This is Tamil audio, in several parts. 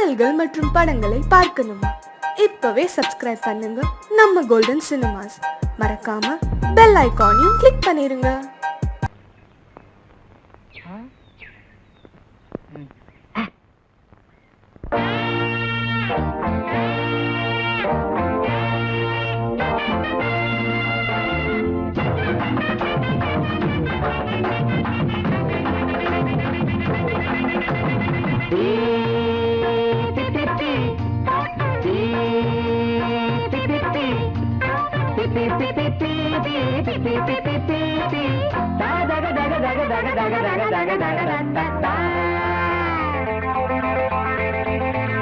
பாடல்கள் மற்றும் படங்களை பார்க்கணுமா? இப்பவே சப்ஸ்கிரைப் பண்ணுங்க நம்ம கோல்டன் சினிமாஸ். மறக்காம பெல் ஐகானையும் கிளிக் பண்ணிருங்க.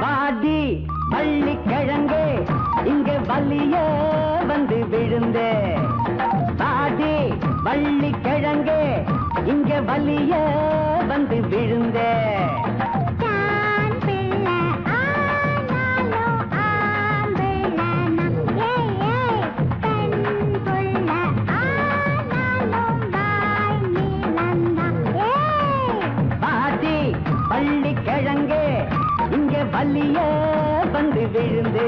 பாடி பள்ளி கிழங்கே இங்க வலிய வந்து விழுந்தே. பாடி பள்ளி கிழங்கே இங்க வலிய வந்து விழுந்தே. பள்ளி கிழங்கே இங்க வலிய வந்து விழுந்து.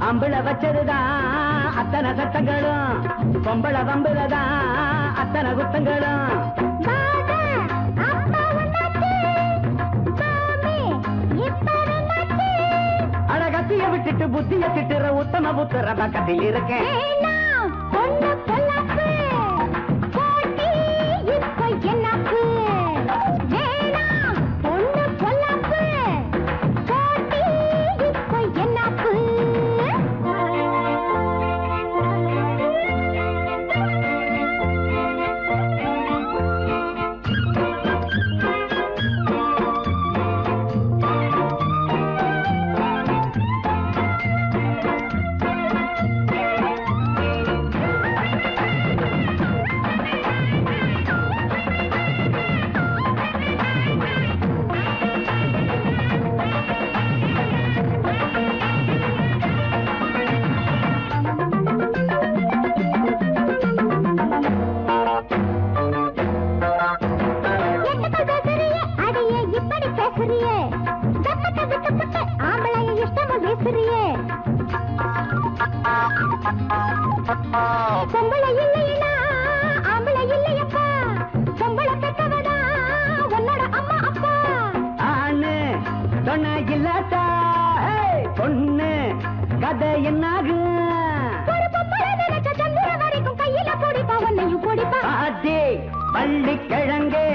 அம்பள வச்சதுதான் அத்தனை சட்டங்களும், பொம்பள வம்புலதான் அத்தனை குத்தங்களும். அழகத்திய விட்டுட்டு புத்திய திட்டுற உத்தம புத்திர பக்கத்தில் இருக்கேன். பொம்பளை இல்லையா ஆம்பளை இல்லையப்பா, பொம்பளை பெற்றவடா உன்னோட அம்மா அப்பா. ஆணு சொன்ன இல்லாட்டா பொண்ணு கதை என்னாகு. சந்திர வரைக்கும் கையில பொடிப்பா உன்னையும் பொடிப்பா. ஆடி பள்ளி கிழங்கே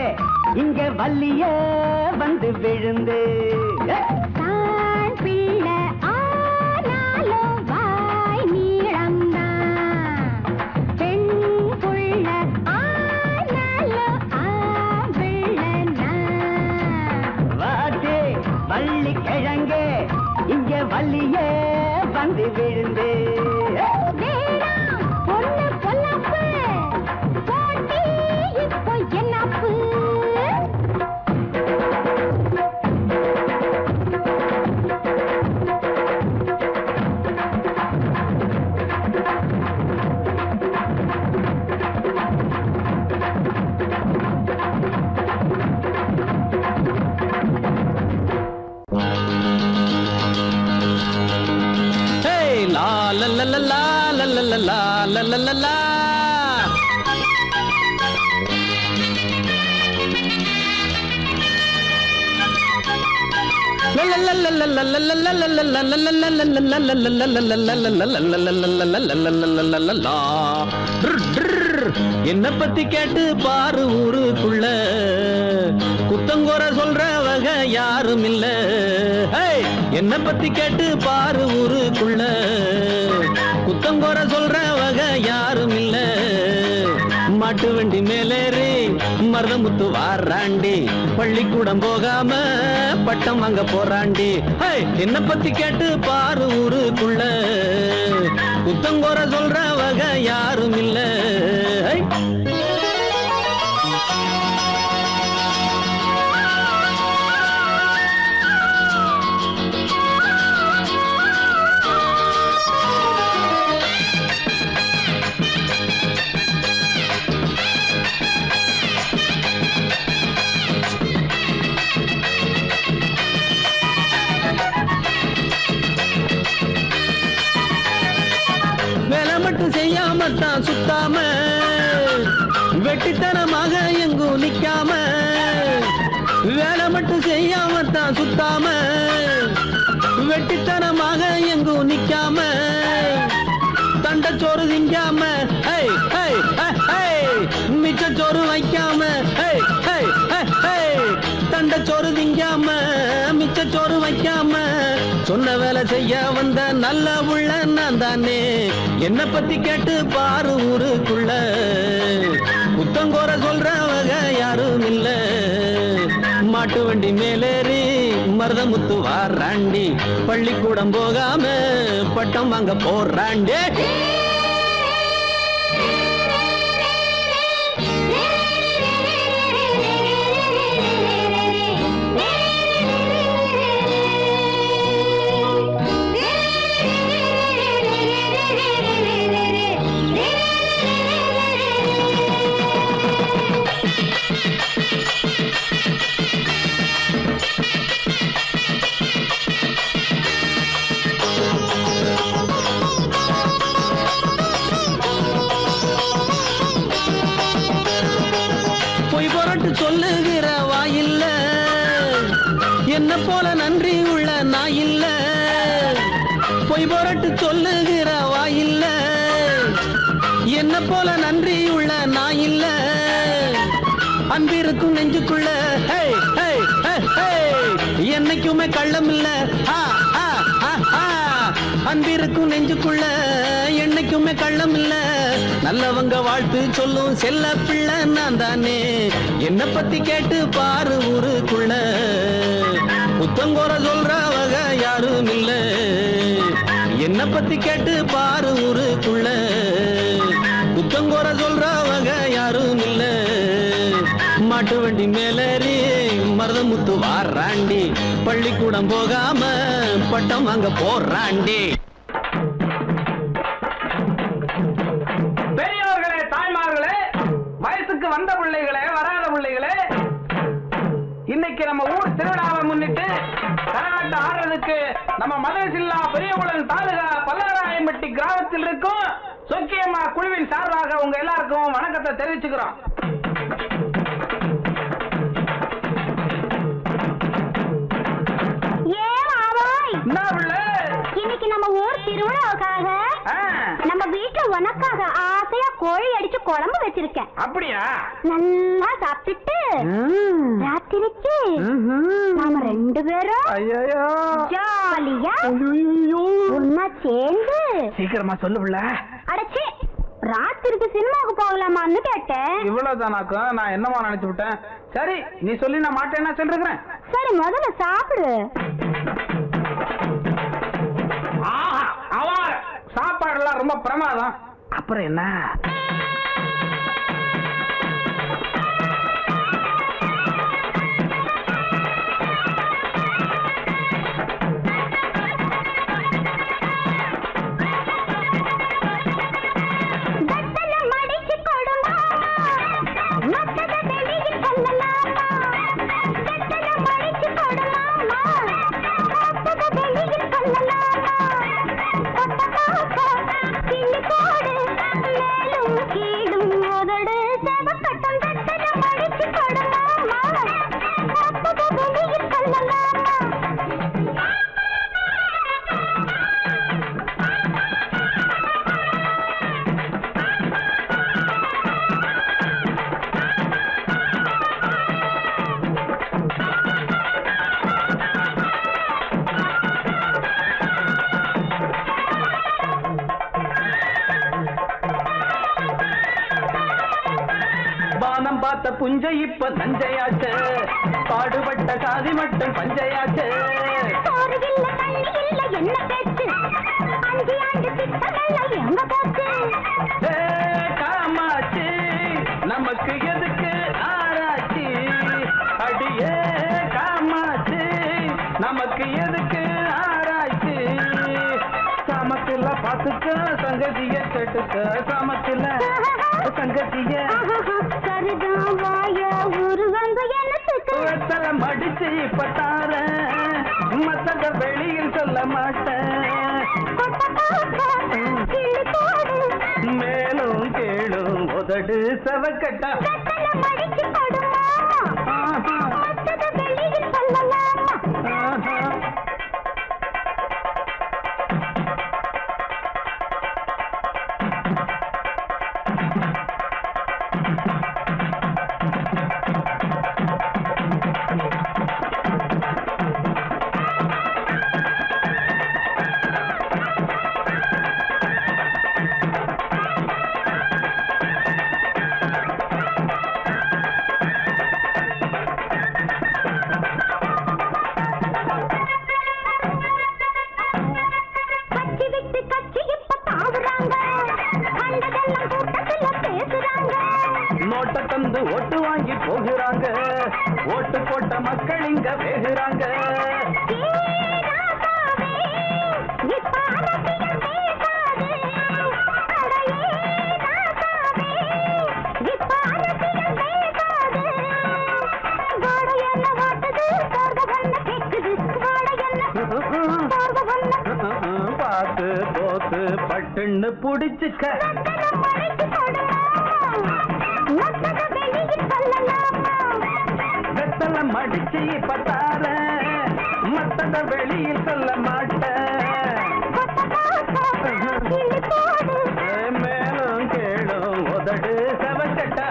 இங்க வள்ளிய வந்து விழுந்து. பள்ளி கிழங்கே இங்க வள்ளியே வந்து விழுந்து. பொண்ணு பொல்லாப்பு போட்டி இப்போ என்னப்பு. la la la la la la la la la la la la. என்ன பத்தி கேட்டு பாரு ஊருக்குள்ள குத்தங்கோர சொல்றவங்க வகை யாரும் இல்ல. என்ன பத்தி கேட்டு பாரு ஊருக்குள்ள, குத்தங்கோர சொல்ற வகை யாரும் இல்ல. மாட்டு வண்டி மேலேறி மருதமுத்து வாராண்டி, பள்ளிக்கூடம் போகாம பட்டம் வாங்க போறாண்டி. என்ன பத்தி கேட்டு பாரு ஊருக்குள்ள, குத்தங்கோர சொல்ற வகை யாரும் இல்ல. வேலை மட்டும் செய்யாமத்தான் சுத்தாம, வெட்டித்தனமாக எங்கும் நிக்காம. வேலை மட்டும் செய்யாமத்தான் சுத்தாம, வெட்டித்தனமாக எங்கும் நிக்காம. தண்டச்சோறு திங்காம, மிச்சச்சோறு வைக்காம. தண்டச்சோறு திங்காம மிச்சச்சோறு வைக்காம, சொன்ன வேலை செய்ய வந்த நல்ல உள்ள நான் தானே. என்ன பத்தி கேட்டு பாரு ஊருக்குள்ள, குத்தங்கோர சொல்ற வகை யாரும் இல்ல. மாட்டு வண்டி மேலேறி மருதமுத்து வாராண்டி, பள்ளிக்கூடம் போகாம பட்டம் வாங்க போறாண்டே. சொல்லுகிற வாயில்ல, என்ன போல நன்றி உள்ள நாயில்ல. பொய் பொரட்டு சொல்லுகிற வாயில்ல, என்ன போல நன்றி உள்ள நாயில்ல. அன்பிருக்கும் நெஞ்சுக்குள்ள என்னைக்குமே கள்ளம் இல்ல. அன்பிருக்கும் நெஞ்சுக்குள்ள என்னைக்குமே கள்ளம் இல்ல. நல்லவங்க வாழ்த்து சொல்லும் செல்ல பிள்ளை நான் தானே. என்ன பத்தி கேட்டு பாரு ஊருக்குள்ள, புத்தங்கோர சொல்ற வகை யாரும் இல்ல. என்ன பத்தி கேட்டு பாரு ஊருக்குள்ள, புத்தங்கோர சொல்ற வகை யாரும் இல்ல. மாட்டு வண்டி மேலேறி மருதமுத்து வாராண்டி, பள்ளிக்கூடம் போகாம பட்டம் வாங்க போறாண்டி. பெரியவர்களே, தாய்மார்களே, வயசுக்கு வந்த பிள்ளைகளே, வராத பிள்ளைகளே, இன்னைக்கு நம்ம ஊர் திருவிழாவை முன்னிட்டு கரகாட்டம் ஆடுறதுக்கு நம்ம மதுரை பெரியகுளம் தாலுகா பல்லராயம்பட்டி கிராமத்தில் இருக்கும் சொக்கியம்மா குழுவின் சார்பாக உங்க எல்லாருக்கும் வணக்கத்தை தெரிவிச்சுக்கிறோம். இன்னைக்கு நம்ம ஊர் திருவிழாவுக்காக நம்ம வீட்டுல உனக்காக ஆசையா கோழி அடிச்சு குழம்பு வச்சிருக்கேன். அப்படியா? நல்லா சாப்பிட்டுட்டு ராத்திரிக்கு நாம 2 பேரும் ஜாலியா ஒன்னா சேர்ந்து. சீக்கிரமா சொல்லு. அடச்சி, ராத்திரிக்கு சினிமாவுக்கு போகலாமான்னு கேட்டேன். இவ்வளவுதானாக்கும்? நான் என்னமா நினைச்சு விட்டேன். சரி, நீ சொல்லி நான் மாட்டேன்னா சொல்றேன். சரி, முதல்ல சாப்பிடு. சாப்பாடுலாம் ரொம்ப பிரமாதம். அப்புறம் என்ன? மேலும் புஞ்சை இப்ப நஞ்சையாச்சு பாடுபட்ட சாதி மட்டும் பஞ்சையாச்சு சோறு இல்ல தண்ணி இல்ல என்ன பேச்சு 5 ஆண்டு திட்டங்கள் எங்க போச்சு காமாச்சு நமக்கு எதுக்கு ஆராய்ச்சி அடியே காமாச்சு நமக்கு எதுக்கு ஆராய்ச்சி சமத்துல பாத்துக்க சங்கதிய கேட்டுக்க சமத்துல சங்கதிய சரிதான் வாய ஒரு வந்து எனக்கு வெத்தல மடிச்சு இப்ப தார மத்தத வெளியில் சொல்ல மாட்டேன் மேலும் கேளும் உதடு சவக்கட்டா மடிச்சு கொடுமா மத்தத வெளியில் சொல்லலாமா நோட்ட தந்து ஓட்டு வாங்கி போகிறாங்க ஓட்டு போட்ட மக்கள் இங்க வேகுறாங்க பாத்து போத்து பட்டுன்னு புடிச்சுக்க வெத்தல மடிச்சு பத்தார மத்தத வெளியில் சொல்ல மாட்டேன் மேலும் கேளும் உதடு சவக்கட்டா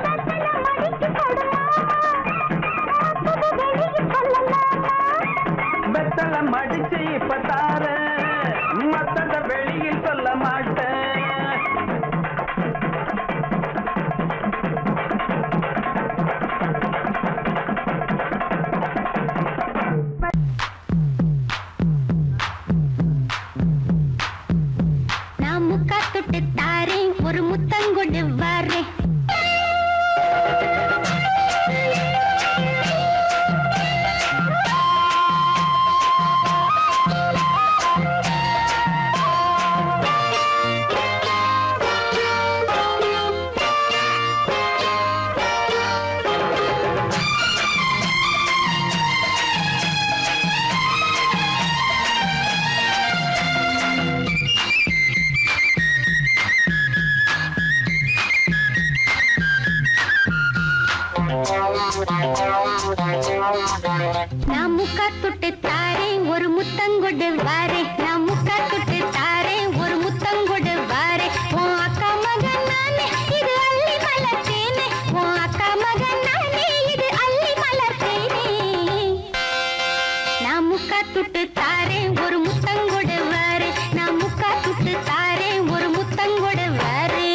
வெத்தல மடிச்சு பத்தார மத்தத வெளியில் சொல்ல மாட்டேன் ஒரு முத்தங்கொண்டு வரேன் நான் முக்கா தொட்டு தாரேன் ஒரு முத்தங்கொடு வாரே நான் முக்கா தொட்டு தாரேன் ஒரு முத்தங்கொடு வாரே உன் அக்கா மகன் நானே இது அள்ளி மலர்த்தேனே உன் அக்கா மகன் நானே இது அள்ளி மலர்த்தேனே நான் முக்கா தொட்டு தாரேன் ஒரு முத்தங்கொடு வாரே நான் முக்கா தொட்டு தாரேன் ஒரு முத்தங்கொடு வாரே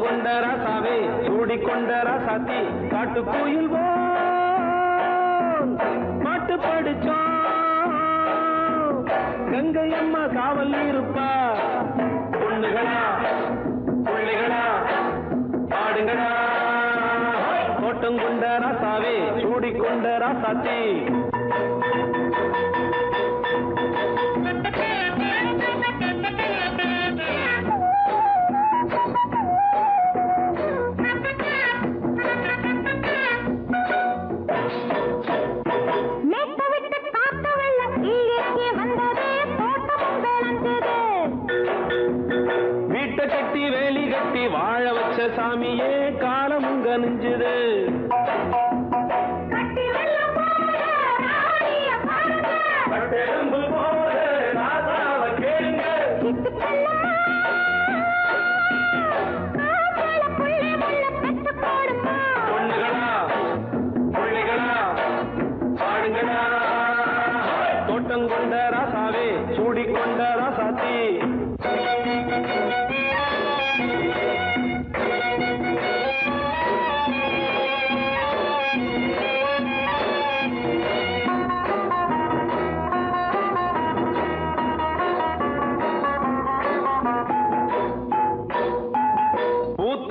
கொண்ட ராசாவே சூடிக்கொண்ட ராசாத்தி காட்டு கோயில் பாட்டு படிச்சோம் கங்கை அம்மா காவல் இருப்பா பொண்ணுகளா பிள்ளைகளா பாடுங்களா தோட்டம் கொண்ட ராசாவே சூடிக்கொண்ட ராசாத்தி கட்டி வேலி கட்டி வாழ வச்ச சாமியே காலமும் கனிஞ்சுது பொண்ணுகளா பிள்ளைகளா பாடுங்களா தோட்டம் கொண்ட ராசாவே சூடிக்கொண்ட ராசாத்தி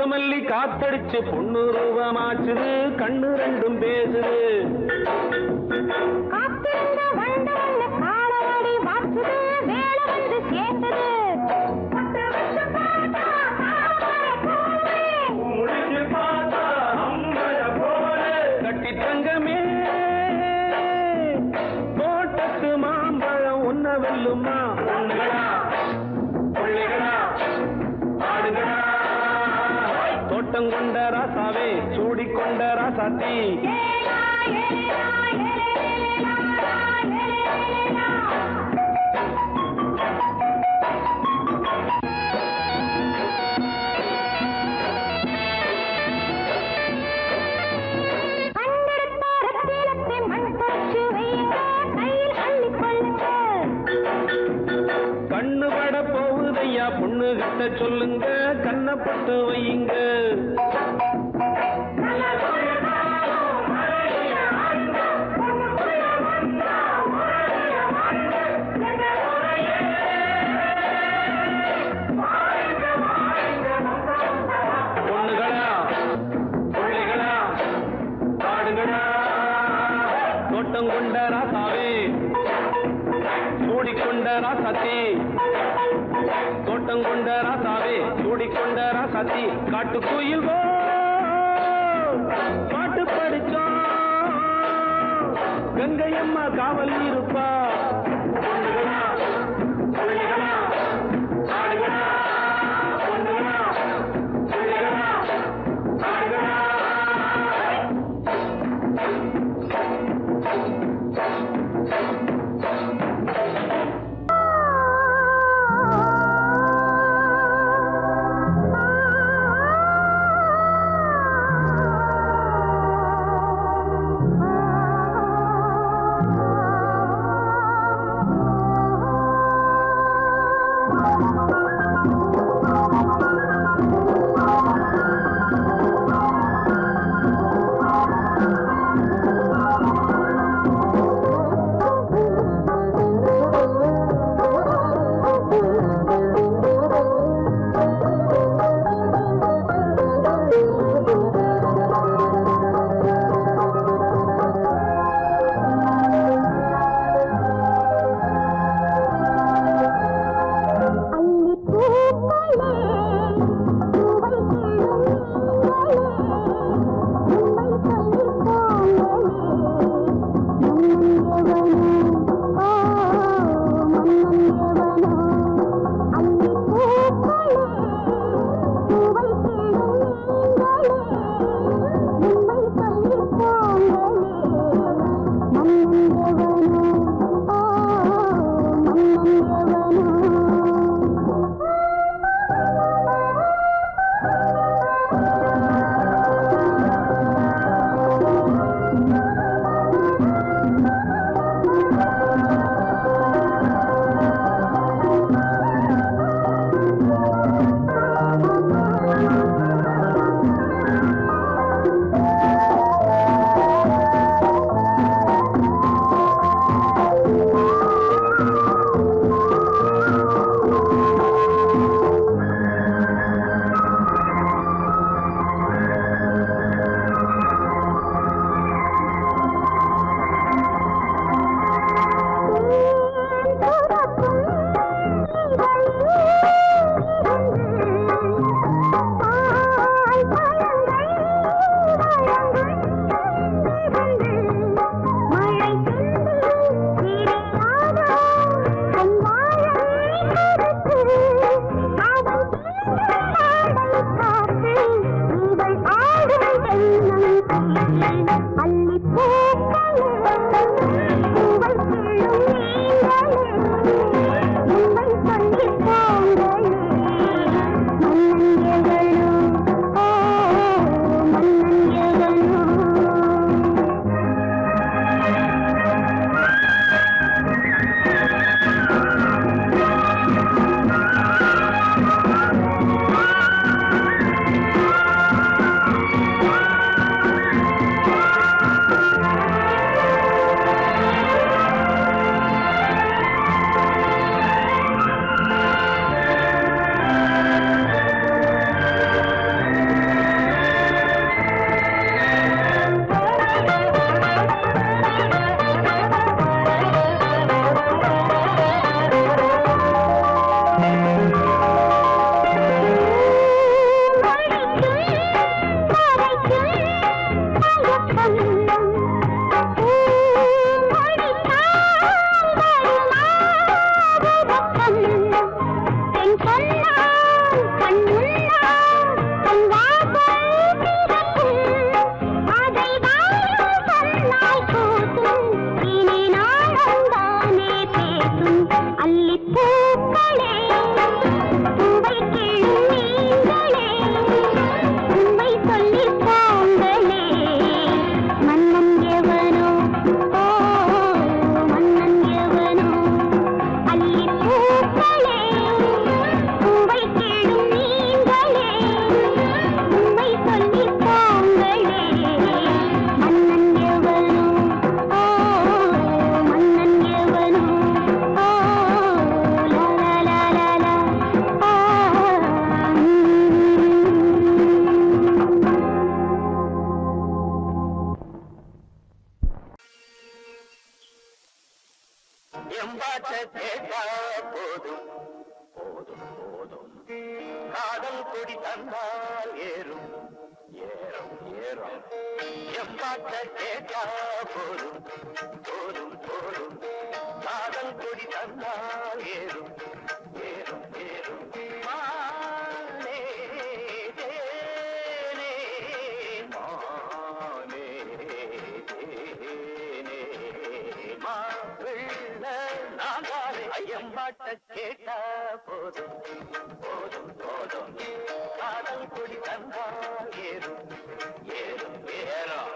மல்லி காத்தடிச்சு பொண்ணு ரூபமாச்சுது கண்ணு ரெண்டும் பேசுது கட்டி தங்கமே தோட்டத்து மாம்பழம் ஒன்ன வெல்லுமா பொண்ணுகளா பிள்ளைகளா ஆடுகளா தோட்டம் கொண்ட ராசாவே சூடிக்கொண்ட ராசாத்தி கண்ணு பட போகுதையா பொண்ணு கிட்ட சொல்லுங்க கண்ணப்பட்டு வையுங்க பொண்ணுகளா பிள்ளைகளா பாடுங்களா தோட்டம் கொண்ட ராசாவே சூடிக்கொண்ட ராசாத்தி தோட்டம் கொண்ட ராசாவே சூடிக்கொண்ட ராசாத்தி காட்டு கோயில் பாட்டு படிச்சோம் கங்கை அம்மா காவல் இருப்பா பொண்ணுகளா பிள்ளைகளா ஆடுகளா பொண்ணுகளா பிள்ளைகளா ஆடுகளா காதல் கொடி தந்தால் ஏறும் ஏறும் ஏறும் எம்பாட்ட கேட்டா போதும் போதும் போதும் காதல் கொடி தந்தால் ஏறும் ஏறும் ஏறும் மானே தேனே மானே தேனே மாப்பிள்ள நாங்காலே ஐயம்பாட்ட கேட்டா போதும் போதும் போதும் காதல் கொடி தந்தால் ஏறும் ஏறும் ஏறும்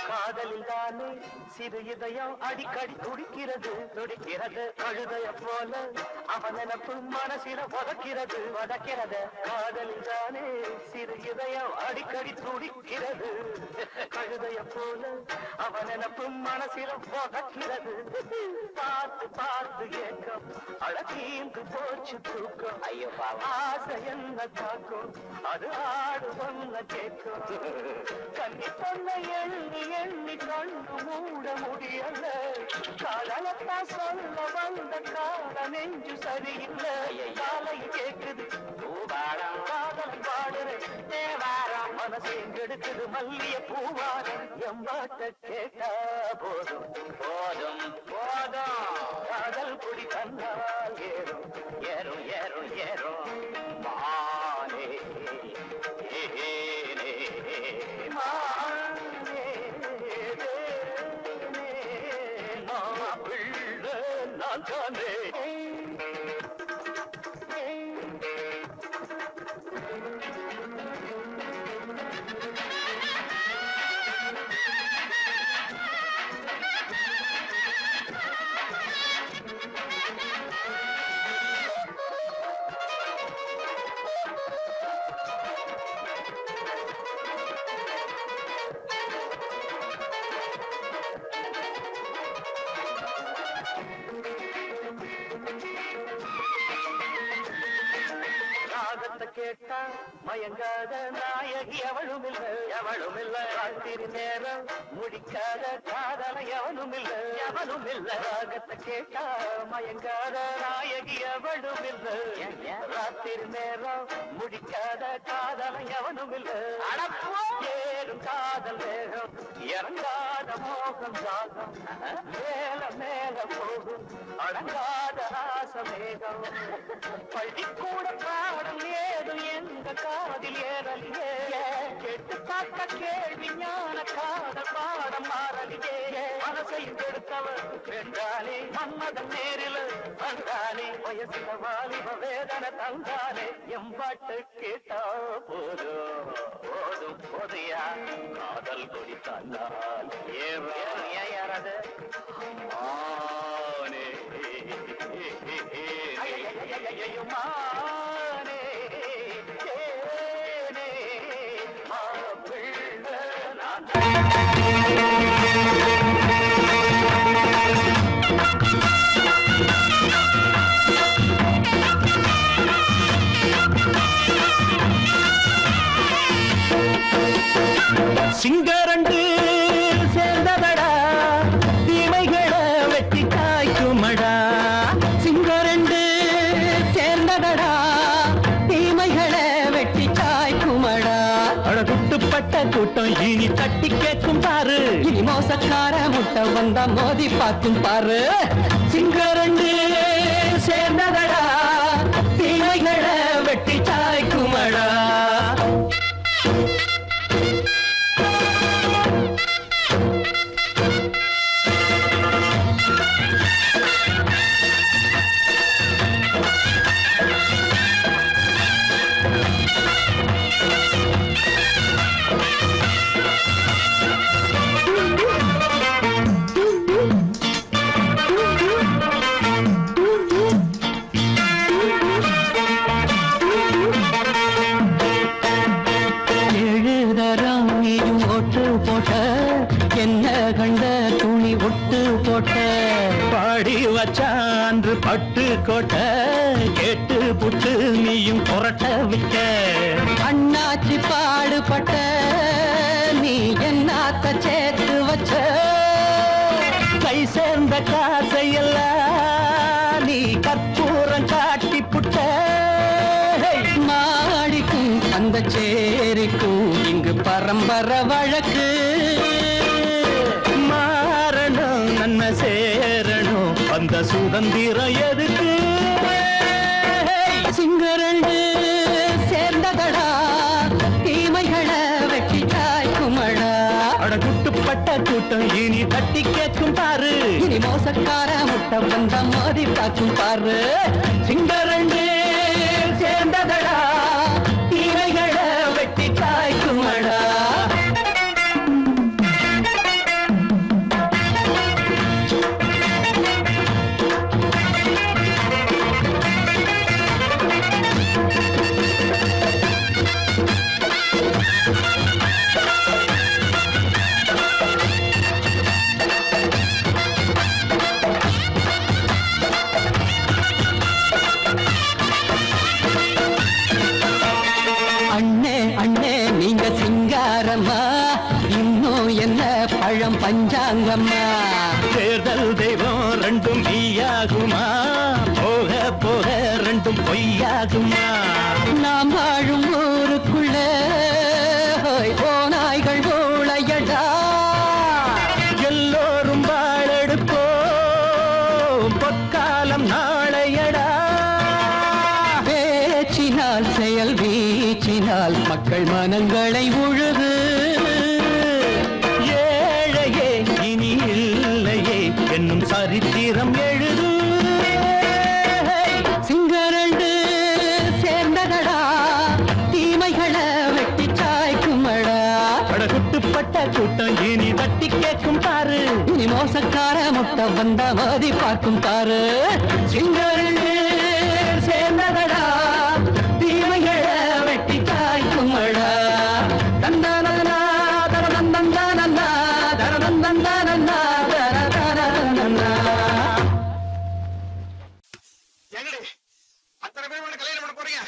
காதலில்தானே சிறு இதயம் அடிக்கடி துடிக்கிறது துடிக்கிறது கழுதைய போல அவன் நினப்பு மனசில உதக்கிறது உதக்கிறது காதலில்தானே சிறு இதயம் அடிக்கடி துடிக்கிறது கழுதைய போல அவன் நினப்பு மனசில உதக்கிறது பார்த்து பார்த்து ஏக்கம் அழகீந்து போச்சு தூக்கம் ஐயோ ஆசை என்ன தாக்கும் அது ஆடு ஒன்ன கேட்கும் கண்ணி பொண்ண எண்ணி எண்ணி கண்ணு மூட முடியல காதலத்தா சொல்ல வந்த கால நெஞ்சு சரியில்லை காலை கேக்குது காதல் பாடுறேன் தேவாரம் மனசு கெடுக்குது மல்லிய பூவாரம் எம்பாட்ட கேட்டா போதும் போதும் போதும் காதல் குடி தந்தால் ஏறும் ஏறும் ஏறும் ஏறும் மானே ஏனே மானே தேனே மாப்பிள்ளை நான் தானே கேட்டா மயங்காத நாயகி எவளும் இல்ல ராத்திரி நேரம் முடிக்காத காதல எவனும் இல்ல ராகத்தை கேட்டா மயங்காத நாயகி எவளும் இல்ல ராத்திரி நேரம் முடிக்காத காதல எவனும் இல்ல ஏறும் காதல் வேகம் இறங்காத மோகம் சாகம் மேல மேல போகும் அடங்காத ஆசமேகம் பள்ளிக்கூட பாடம் ஏதும் எங்க காதில் ஏறலியே கேட்டு பார்த்த கேள்வி ஞான காதல் பாடம் மாறலியே மனசை கெடுத்தவர் வென்றானே மன்மதன் நேரில் வந்தானே வயசுல வாலிப வேதனை தந்தானே எம்பாட்டு கேட்டா போதும் போதும் போதையா காதல் கொடி தந்தால் ஏறது மானே மானே தேனே மாப்பிள்ளை நான் சிங்கரண்டு சேர்ந்ததடா தீமைகளை வெட்டி காய்க்குமடா சிங்கரண்டு சேர்ந்ததடா தீமைகளை வெட்டி காய்க்குமடா அழகுட்டுப்பட்ட கூட்டம் இனி தட்டி கேட்கும் பாரு இனி மோசக்கார முட்டை வந்தா மோதி பார்க்கும் பாரு சிங்கரண்டு சேர்ந்ததடா தீமைகளை வெட்டி காய்க்குமடா எப்படி வச்சான்று பட்டு கோட்டை கேட்டு புட்டு நீயும் புரட்ட விட்ட அண்ணாச்சி பாடுபட்ட நீ என்னாத்த சேர்த்து வச்ச கை சேர்ந்த காசையெல்லாம் நீ கற்பூரம் காட்டி புட்ட மாடிக்கும் அந்த சேரிக்கும் இங்கு பரம்பரை வழக்கு மாறணும் நன்மை சேரணும் அந்த சுதந்திரம் எதுக்கு சிங்கரண்டு சேர்ந்ததடா தீமைகளை வெட்டி தாய்க்குமடா அடகுட்டுப்பட்ட கூட்டம் இனி தட்டி கேட்கும் பாரு இனி மோசக்கார முட்டை வந்த மோதி பார்க்கும் பாரு சிங்கரண்டு சேர்ந்ததடா தீமைகளை வெட்டி தாய்க்குமடா நீங்க சிங்காரம்மா இன்னும் என்ன பழம் பஞ்சாங்கம்மா தேர்தல் தெய்வம் ரெண்டும் மெய்யாகுமா போக போக ரெண்டும் பொய்யாகுமா நாம் வாழும் ஊருக்குள்ள ஓநாய்கள் ஊழையடா எல்லோரும் வாழெடுப்போம் பொற்காலம் நாளையடா பேச்சினால் செயல் வீச்சினால் மக்கள் மனங்களை உழுது ஏழையே இனி இல்லையே என்னும் சரித்திரம் எழுது சிங்கரண்டு சேர்ந்ததடா தீமைகளை வெட்டி சாய்க்குமடா படகுட்டுப்பட்ட கூட்டம் இனி தட்டி கேட்கும் பாரு இனி மோசக்கார முட்டை வந்த மோதி பார்க்கும் பாரு சிங்கரண்டு சேர்ந்ததடா தீமைகளை வெட்டி காய்க்குமடா தந்தானா தரதந்தந்தானா தரதந்தந்தானா தரதந்தந்தானா எங்கடி அத்தனை பேர் உன்னை கல்யாணம் பண்ண போறீங்க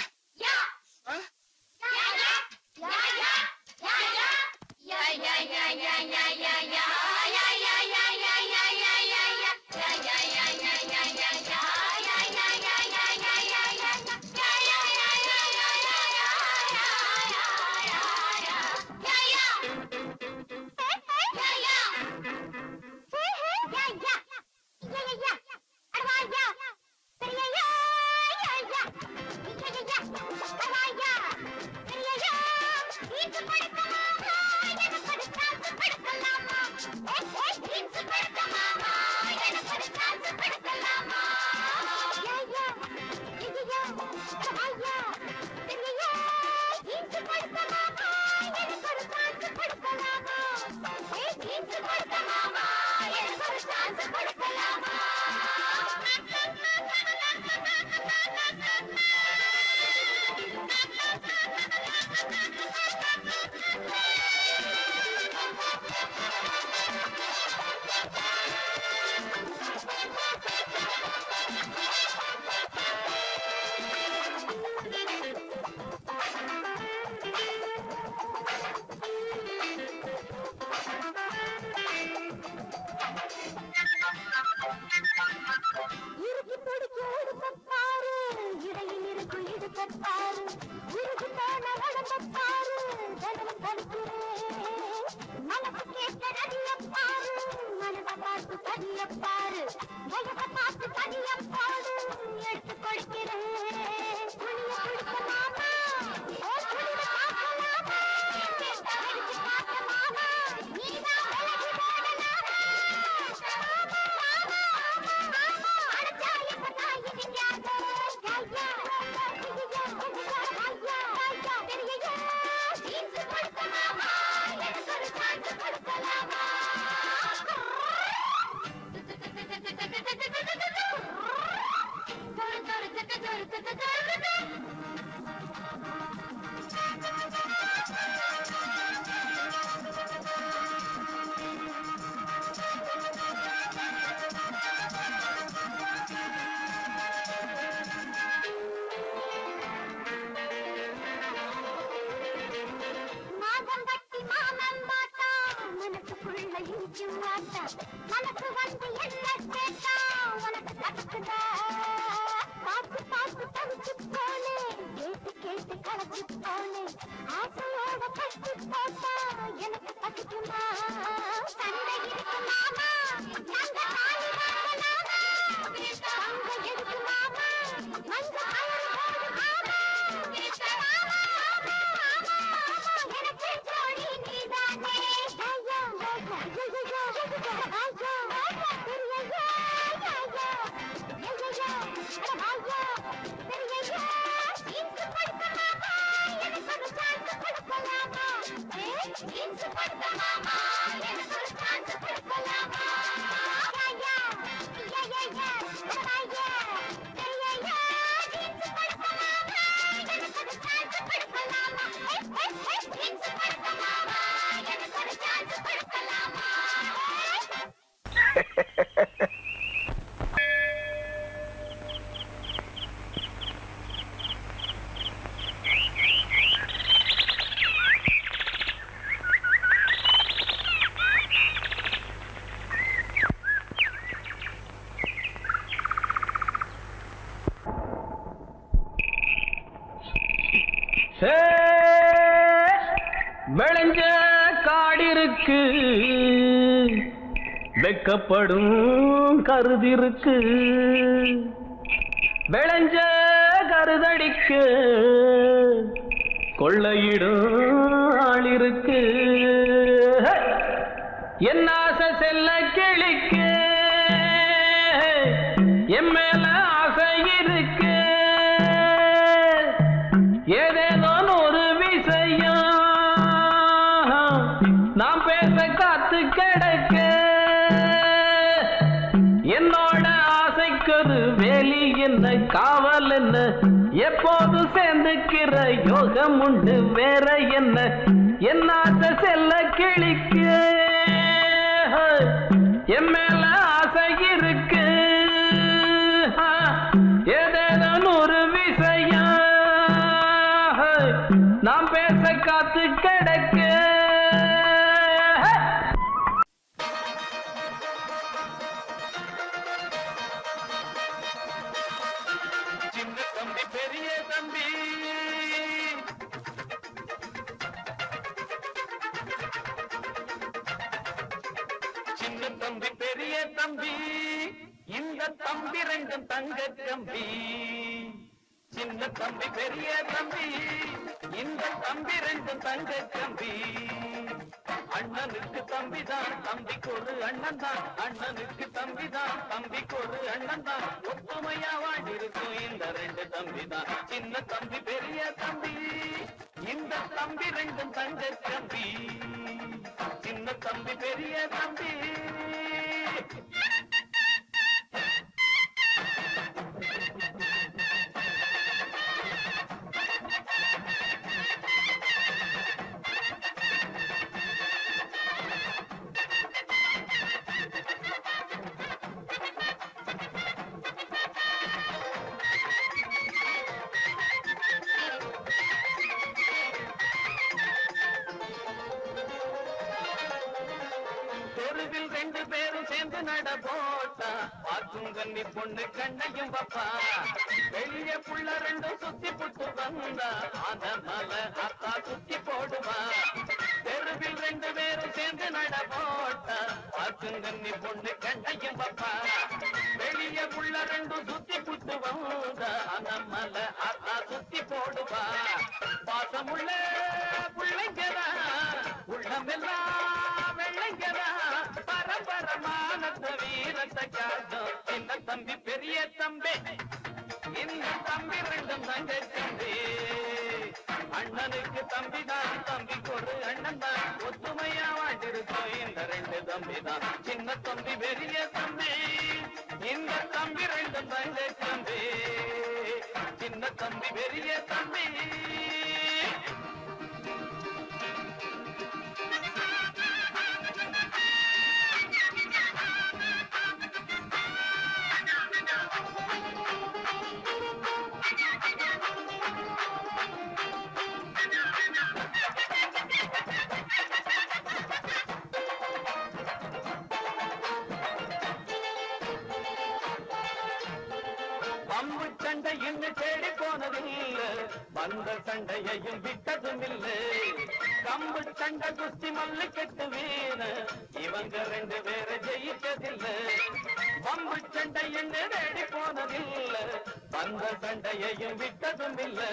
அழைச்சு போனேன் ஆசையோட கட்டி போட்டா எனக்கு பசிக்குமா சண்டை இருக்கு மாமா நாங்க தாலி வாங்கலாமா அங்க எதுக்கு மாமா மஞ்ச கயிறு போடு மாமா எனக்கு ஜோடி நீதானே ஐயா விளைஞ்ச காடிருக்கு வெக்கப்படும் கருதிருக்கு விளைஞ்ச கருதடிக்கு கொள்ளையிடும் ஆளிருக்கு என் ஆசை செல்ல கிளிக்கு என் மேல ஆசை இருக்கு ஏதேதோ ஒரு விஷயம் நாம் பேச காத்து கிடக்க என்னோட ஆசைக்கொரு வேலி என்ன காவல் என்ன எப்போது சேர்ந்துக்கிற யோகம் உண்டு வேற என்ன என் ஆசை செல்ல கிளிக்கு என் மேல ஆசை இருக்கு ஏதேதோ ஒரு விஷயம் நாம் பேச காத்து கிடக்க சின்ன தம்பி பெரிய தம்பி சின்ன தம்பி பெரிய தம்பி இந்த தம்பி ரெண்டும் தங்க தம்பி சின்ன தம்பி பெரிய தம்பி இந்த தம்பி ரெண்டும் தங்க தம்பி அண்ணனுக்கு தம்பிதான் தம்பிக்கு ஒரு அண்ணன் தான் அண்ணனுக்கு தம்பிதான் தம்பிக்கு ஒரு அண்ணன் தான் ஒத்துமையா வாழ்ந்திருக்கும் இந்த ரெண்டு தம்பி தான் சின்ன தம்பி பெரிய தம்பி இந்த தம்பி ரெண்டும் தங்க தம்பி சின்ன தம்பி பெரிய தம்பி தெருவில் ரெண்டு பேரும் சேர்ந்து நட போட்டா பார்க்கும் கண்ணி பொண்ணு கண்ணையும் பப்பா வெளிய புள்ள ரெண்டும் சுத்தி புட்டு வந்தா ஆன மலை அத்தா சுத்தி போடுவா தெருவில் ரெண்டு பேரும் சேர்ந்து நட போட்டா பார்க்கும் கண்ணி பொண்ணு கண்ணையும் பப்பா வெளிய புள்ள ரெண்டும் சுத்தி புட்டு வந்தா ஆன மலை அத்தா சுத்தி போடுவா பாசமுள்ள பிள்ளைங்கதா உள்ளமெல்லாம் வெள்ளைங்கதா பரம்பரமான வீரத்தை காட்டும் சின்ன தம்பி பெரிய தம்பி இந்த தம்பி ரெண்டும் தங்க தம்பி அண்ணனுக்கு தம்பி தான் தம்பிக்கு ஒரு அண்ணன் தான் ஒத்துமையா வாழ்ந்திருக்கும் இந்த ரெண்டு தம்பி தான் சின்ன தம்பி பெரிய தம்பி இந்த தம்பி ரெண்டும் தங்க தம்பி சின்ன தம்பி பெரிய தம்பி பம்பு சண்டை என்று தேடி போனதில்ல வந்த சண்டையையும் விட்டதும் இல்லை கம்பு சண்டை குஸ்தி மல்லு கெட்டு வீண இவங்க ரெண்டு பேரை ஜெயிச்சதில்லை பம்பு சண்டை என்று தேடி போனதில்ல வந்த சண்டையையும் விட்டதும் இல்லை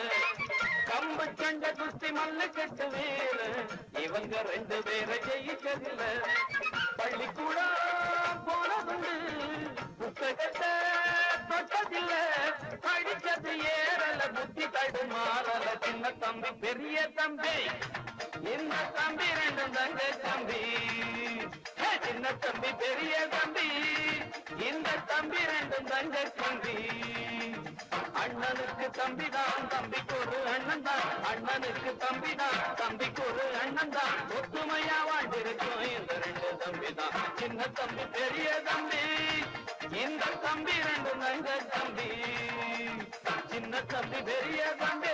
கம்பு சண்டை குஸ்தி மல்லு கெட்டு வீண இவங்க ரெண்டு பேரை ஜெயிச்சதில்லை பள்ளிக்கூடம் போனதுண்டு புத்தகத்தை தொட்டதில்லை படிச்சது ஏறல புத்தி தடுமாறல சின்ன தம்பி பெரிய தம்பி இந்த தம்பி ரெண்டு தங்க தம்பி சின்ன தம்பி பெரிய தம்பி இந்த தம்பி ரெண்டு தங்க தம்பி அண்ணனுக்கு தம்பிதான் தம்பிக்கு ஒரு அண்ணன் தான் அண்ணனுக்கு தம்பிதான் தம்பிக்கு ஒரு அண்ணன் தான் ஒத்துமையா வாழ்ந்திருக்கும் இந்த ரெண்டு தம்பி தான் சின்ன தம்பி பெரிய தம்பி இந்த தம்பி ரெண்டு தங்க தம்பி சின்ன தம்பி பெரிய தம்பி